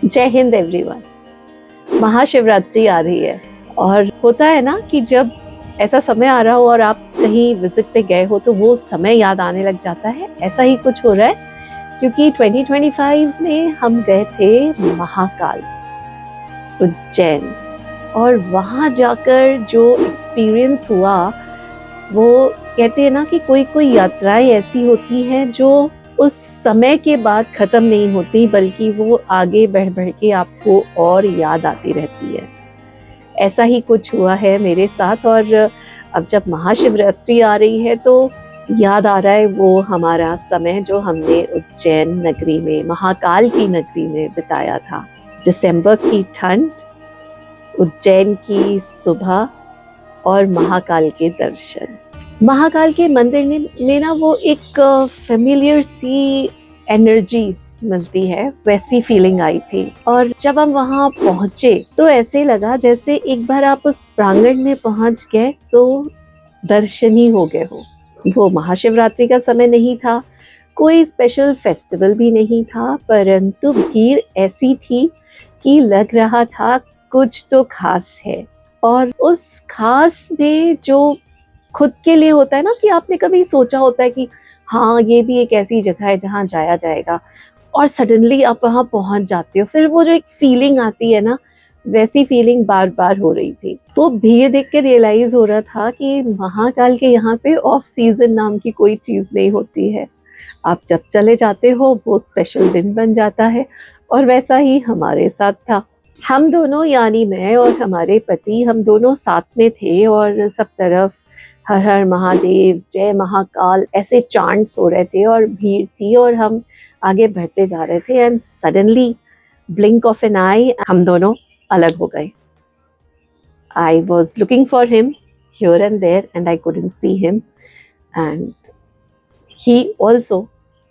जय हिंद एवरीवन। महाशिवरात्रि आ रही है और होता है ना कि जब ऐसा समय आ रहा हो और आप कहीं विजिट पे गए हो तो वो समय याद आने लग जाता है। ऐसा ही कुछ हो रहा है क्योंकि 2025 में हम गए थे महाकाल उज्जैन और वहाँ जाकर जो एक्सपीरियंस हुआ वो कहते हैं ना कि कोई कोई यात्राएं ऐसी होती हैं जो उस समय के बाद खत्म नहीं होती बल्कि वो आगे बढ़ बढ़ के आपको और याद आती रहती है। ऐसा ही कुछ हुआ है मेरे साथ। और अब जब महाशिवरात्रि आ रही है तो याद आ रहा है वो हमारा समय जो हमने उज्जैन नगरी में, महाकाल की नगरी में बिताया था। दिसंबर की ठंड, उज्जैन की सुबह और महाकाल के दर्शन। महाकाल के मंदिर में ना वो एक फेमिलियर सी एनर्जी मिलती है, वैसी फीलिंग आई थी। और जब हम वहाँ पहुँचे तो ऐसे लगा जैसे एक बार आप उस प्रांगण में पहुँच गए तो दर्शन ही हो गए हो। वो महाशिवरात्रि का समय नहीं था, कोई स्पेशल फेस्टिवल भी नहीं था, परंतु भीड़ ऐसी थी कि लग रहा था कुछ तो खास है। और उस खास में जो खुद के लिए होता है ना कि आपने कभी सोचा होता है कि हाँ ये भी एक ऐसी जगह है जहाँ जाया जाएगा और सडनली आप वहाँ पहुँच जाते हो, फिर वो जो एक फीलिंग आती है ना, वैसी फीलिंग बार बार हो रही थी। वो भीड़ देख के रियलाइज हो रहा था कि महाकाल के यहाँ पे ऑफ सीजन नाम की कोई चीज नहीं होती है। आप जब चले जाते हो वो स्पेशल दिन बन जाता है। और वैसा ही हमारे साथ था। हम दोनों यानी मैं और हमारे पति, हम दोनों साथ में थे और सब तरफ हर हर महादेव, जय महाकाल ऐसे चांट्स हो रहे थे और भीड़ थी और हम आगे बढ़ते जा रहे थे। And suddenly blink of an eye हम दोनों अलग हो गए। I was looking for him here and there and I couldn't see him, and he also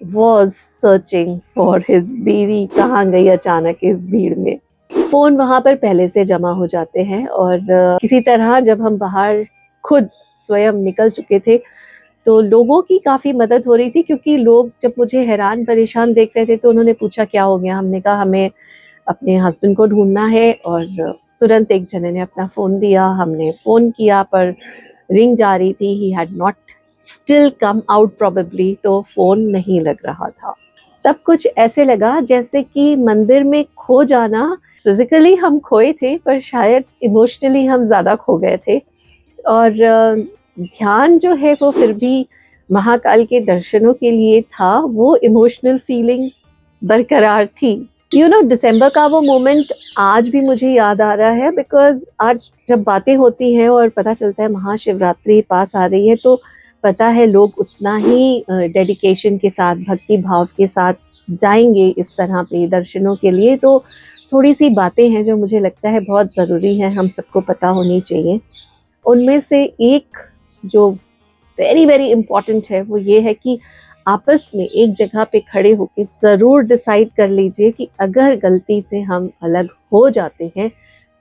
was searching for his बीवी कहाँ गई अचानक इस भीड़ में। फोन वहां पर पहले से जमा हो जाते हैं और किसी तरह जब हम बाहर खुद स्वयं निकल चुके थे तो लोगों की काफी मदद हो रही थी, क्योंकि लोग जब मुझे हैरान परेशान देख रहे थे तो उन्होंने पूछा क्या हो गया। हमने कहा हमें अपने हस्बैंड को ढूंढना है और तुरंत एक जने ने अपना फ़ोन दिया। हमने फ़ोन किया पर रिंग जा रही थी, he had not still come out probably, तो फ़ोन नहीं लग रहा था। तब कुछ ऐसे लगा जैसे कि मंदिर में खो जाना, फिजिकली हम खोए थे पर शायद इमोशनली हम ज़्यादा खो गए थे। और ध्यान जो है वो फिर भी महाकाल के दर्शनों के लिए था, वो इमोशनल फीलिंग बरकरार थी। दिसंबर का वो मोमेंट आज भी मुझे याद आ रहा है, बिकॉज आज जब बातें होती हैं और पता चलता है महाशिवरात्रि पास आ रही है तो पता है लोग उतना ही डेडिकेशन के साथ, भक्ति भाव के साथ जाएंगे इस तरह पे दर्शनों के लिए। तो थोड़ी सी बातें हैं जो मुझे लगता है बहुत ज़रूरी है, हम सबको पता होनी चाहिए। उनमें से एक जो वेरी वेरी इम्पॉर्टेंट है वो ये है कि आपस में एक जगह पे खड़े होकर ज़रूर डिसाइड कर लीजिए कि अगर गलती से हम अलग हो जाते हैं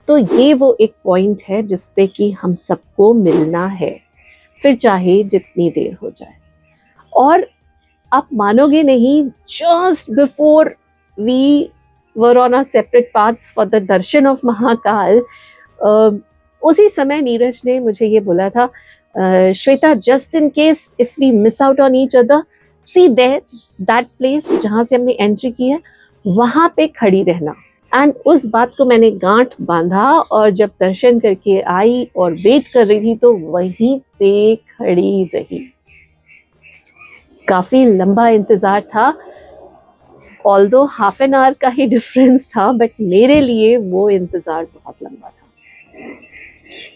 तो ये वो एक पॉइंट है जिस पे कि हम सबको मिलना है, फिर चाहे जितनी देर हो जाए। और आप मानोगे नहीं, just before we were on a separate paths for the दर्शन ऑफ महाकाल, उसी समय नीरज ने मुझे ये बोला था, Shweta, just in case if we miss out on each other, see there that place जहाँ से हमने एंट्री की है वहाँ पे खड़ी रहना। एंड उस बात को मैंने गांठ बांधा और जब दर्शन करके आई और वेट कर रही थी तो वहीं पे खड़ी रही। काफी लंबा इंतजार था, ऑल्दो हाफ एन आवर का ही डिफरेंस था, बट मेरे लिए वो इंतजार बहुत लंबा था।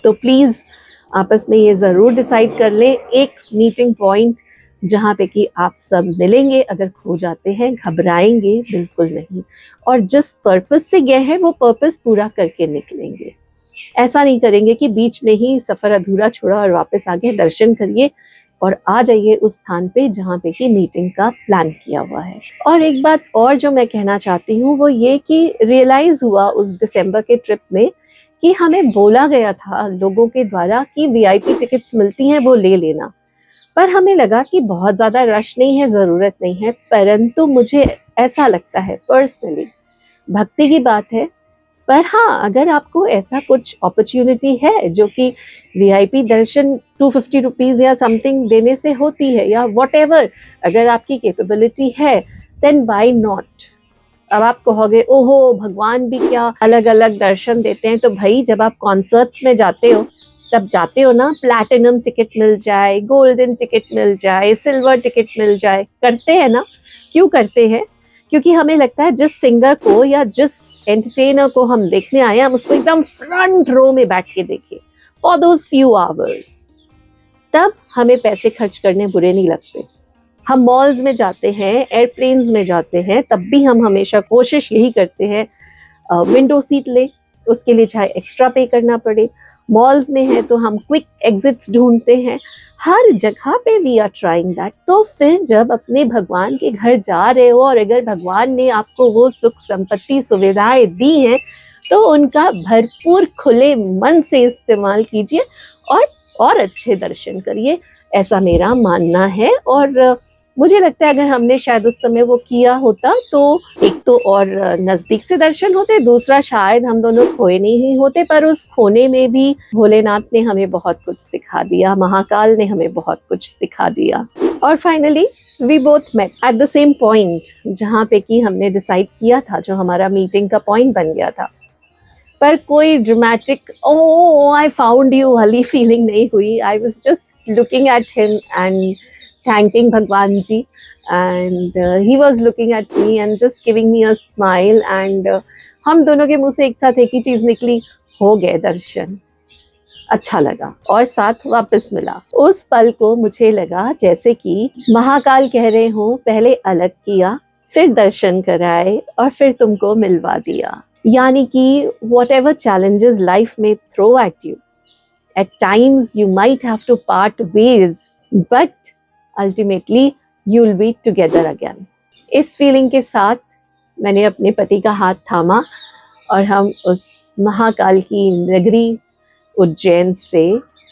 तो प्लीज आपस में ये जरूर डिसाइड कर लें एक मीटिंग पॉइंट जहाँ पे कि आप सब मिलेंगे। अगर खो जाते हैं घबराएंगे बिल्कुल नहीं, और जिस पर्पस से गए हैं वो पर्पस पूरा करके निकलेंगे। ऐसा नहीं करेंगे कि बीच में ही सफर अधूरा छोड़ा और वापस आके दर्शन करिए और आ जाइए उस स्थान पे जहाँ पे कि मीटिंग का प्लान किया हुआ है। और एक बात और जो मैं कहना चाहती हूँ वो ये कि रियलाइज हुआ उस दिसंबर के ट्रिप में कि हमें बोला गया था लोगों के द्वारा कि वीआईपी टिकट्स मिलती हैं वो ले लेना, पर हमें लगा कि बहुत ज़्यादा रश नहीं है, ज़रूरत नहीं है। परंतु मुझे ऐसा लगता है पर्सनली भक्ति की बात है। पर हाँ, अगर आपको ऐसा कुछ अपॉर्चुनिटी है जो कि वीआईपी दर्शन 250 रुपीज़ या समथिंग देने से होती है, या व्हाटएवर, अगर आपकी कैपेबिलिटी है, देन व्हाई नॉट। अब आप कहोगे ओहो भगवान भी क्या अलग अलग दर्शन देते हैं, तो भाई जब आप कॉन्सर्ट्स में जाते हो तब जाते हो ना, प्लैटिनम टिकट मिल जाए, गोल्डन टिकट मिल जाए, सिल्वर टिकट मिल जाए, करते हैं ना। क्यों करते हैं? क्योंकि हमें लगता है जिस सिंगर को या जिस एंटरटेनर को हम देखने आए हैं, हम उसको एकदम फ्रंट रो में बैठ के देखें फॉर दोज फ्यू आवर्स, तब हमें पैसे खर्च करने बुरे नहीं लगते। हम मॉल्स में जाते हैं, एयरप्लेन्स में जाते हैं, तब भी हम हमेशा कोशिश यही करते हैं विंडो सीट ले, उसके लिए चाहे एक्स्ट्रा पे करना पड़े। मॉल्स में है तो हम क्विक एग्जिट्स ढूंढते हैं, हर जगह पे वी आर ट्राइंग दैट। तो फिर जब अपने भगवान के घर जा रहे हो और अगर भगवान ने आपको वो सुख संपत्ति सुविधाएं दी हैं, तो उनका भरपूर खुले मन से इस्तेमाल कीजिए और अच्छे दर्शन करिए, ऐसा मेरा मानना है। और मुझे लगता है अगर हमने शायद उस समय वो किया होता तो एक तो और नजदीक से दर्शन होते, दूसरा शायद हम दोनों खोए नहीं होते। पर उस खोने में भी भोलेनाथ ने हमें बहुत कुछ सिखा दिया, महाकाल ने हमें बहुत कुछ सिखा दिया। और finally we both met at the same point, जहाँ पे कि हमने डिसाइड किया था, जो हमारा मीटिंग का पॉइंट बन गया था। पर कोई dramatic oh I found you वाली फीलिंग नहीं हुई। I was just looking at him and thanking Bhagwan ji, and he was looking at me and just giving me a smile, and हम दोनों के मुंह से एक साथ एक ही चीज निकली, हो गए दर्शन, अच्छा लगा और साथ वापस मिला। उस पल को मुझे लगा जैसे कि महाकाल कह रहे हो, पहले अलग किया, फिर दर्शन कराए और फिर तुमको मिलवा दिया। यानी कि whatever challenges life may throw at you, at times you might have to part ways, but ultimately you will be together again. इस फीलिंग के साथ मैंने अपने पति का हाथ थामा और हम उस महाकाल की नगरी उज्जैन से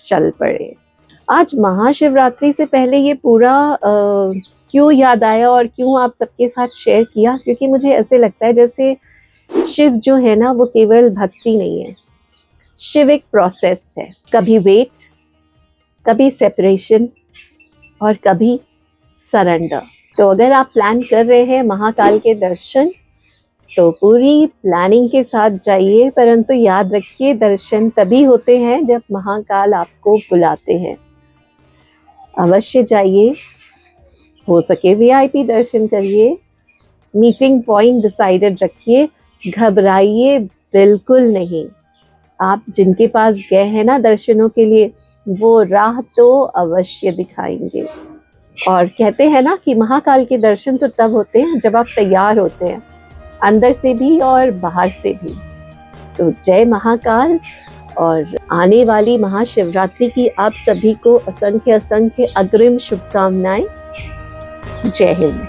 चल पड़े। आज महाशिवरात्रि से पहले ये पूरा क्यों याद आया और क्यों आप सबके साथ शेयर किया, क्योंकि मुझे ऐसे लगता है जैसे शिव जो है ना, वो केवल भक्ति नहीं है, शिव एक प्रोसेस है। कभी वेट, कभी सेपरेशन और कभी सरेंडर। तो अगर आप प्लान कर रहे हैं महाकाल के दर्शन, तो पूरी प्लानिंग के साथ जाइए, परंतु याद रखिए दर्शन तभी होते हैं जब महाकाल आपको बुलाते हैं। अवश्य जाइए, हो सके वीआईपी दर्शन करिए, मीटिंग पॉइंट डिसाइडेड रखिए, घबराइए बिल्कुल नहीं। आप जिनके पास गए हैं ना दर्शनों के लिए, वो राह तो अवश्य दिखाएंगे। और कहते हैं ना कि महाकाल के दर्शन तो तब होते हैं जब आप तैयार होते हैं, अंदर से भी और बाहर से भी। तो जय महाकाल, और आने वाली महाशिवरात्रि की आप सभी को असंख्य असंख्य अग्रिम शुभकामनाएं। जय हिंद।